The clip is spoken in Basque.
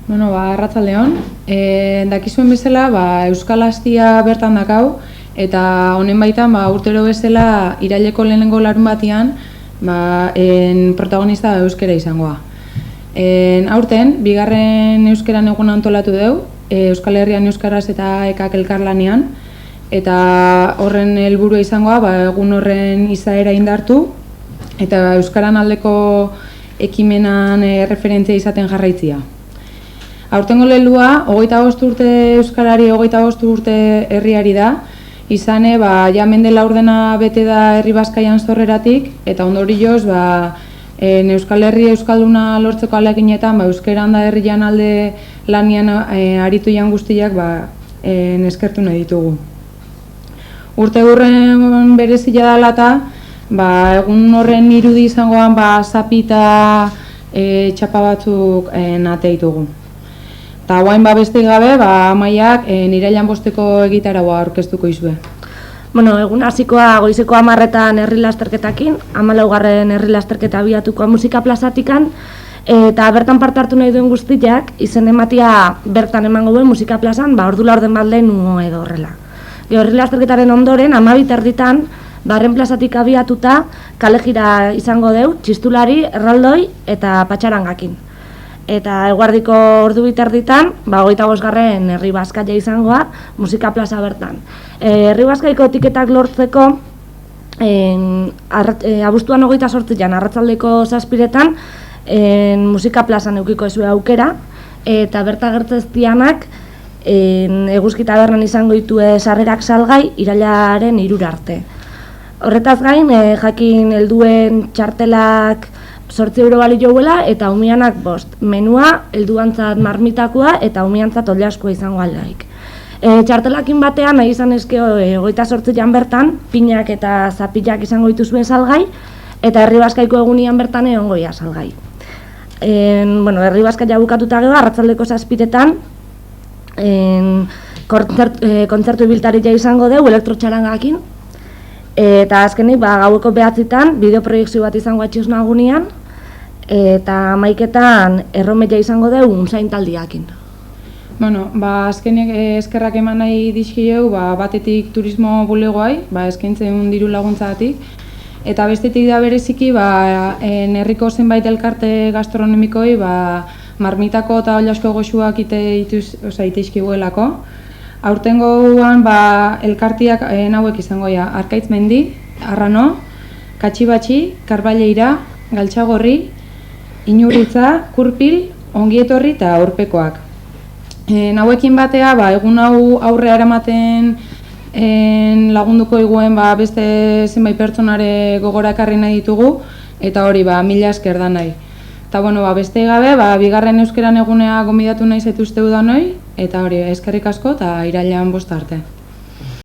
Bueno, arratsaldeon. Dakizuen bezala, Euskal Astia bertan dakau, eta honen baitan, urtero bezala, iraileko lehenengo larun batean, protagonista euskera izangoa. Aurten, bigarren euskeran egun antolatu deu, Euskal Herrian euskaraz eta ekak elkarlanean, eta horren helburua izangoa, egun horren izaera indartu, eta euskaran aldeko ekimenan referentzia izaten jarraitzia. Aurtengo lehelua, 25 urte euskarari, 25 urte herriari da, izane, ja mende laurdena bete da Herri Bazkaian zorreratik, eta ondorioz, Euskal Herri euskalduna lortzeko aleginetan, euskeran da herrian alde lanian aritu jan guztiak eskertu nahi ditugu. Urte gurren berezila dela eta, egun horren irudi izangoan zapi eta txapa batzuk nate ditugu. Eta guain beste gabe, Amaiak irailean 5 egitaragoa aurkeztuko izue. Egun hasikoa goizeko 10etan herri lasterketakin, 14. herri lasterketa abiatuko musika plazatikan, eta bertan parte hartu nahi duen guztiak, izen ematia bertan emango duen musika plazan, ordu laurden bat lehen edo horrela. Herri lasterketaren ondoren, 12 barren plazatik abiatuta, kale jira izango deu, txistulari, erraldoi eta patxarangakin. Eta eguardiko ordu bitarditan, 25. Herri Bazkaia izangoa, musika plaza bertan. Herri Bazkaiko tiketak lortzeko, abuztuan 28an, arratsaldeko 7etan, musika plazan eukiko ezue aukera, eta berta gertzeztianak, eguzki tabernan izango ditue sarrerak salgai, irailaren 3 arte. Horretaz gain, jakin helduen txartelak 8 euro bali jouela eta umianak 5. Menua, helduantzat marmitakoa eta umiantzat oliaskoa izango aldaik. Txartelakin batean, nahi izan ezkeo 28an bertan, pinak eta zapilak izango dituzue salgai, eta Herri Bazkaiko egunian bertan egongoia salgai. Herri Bazkaia bukatuta gero, arratsaldeko 7etan, kontzertu ibiltaria izango dugu elektrotxarangakin, eta azkenik gaueko 9etan bideoproiekzio bat izango atxisnagunean, eta 11etan erromeia izango dugu unzain taldiakin. Azkenik eskerrak eman nahi dizkieu, batetik turismo bulegoai, eskaintzen diru laguntzagatik, eta bestetik da bereziki, herriko zenbait elkarte gastronomikoi, marmitako eta oliasko goxuak iteizkiguelako. Aurtengoan elkartiak hauek izangoia, Arkaitz Mendi, Arrano, Katxibatxi, Karballeira, Galtxagorri, Inurritza, Kurpil, Ongietorri eta Aurpekoak. Hauekin batea, egun hau aurrea eramaten lagunduko iguen beste zenbait pertsonare gogora ekarri nahi ditugu, eta hori, 1000 esker da nahi. Eta beste gabe, bigarren euskeran egunea gonbidatu nahi zaituzteu da noi, eta hori, eskerrik asko eta irailean 5 arte.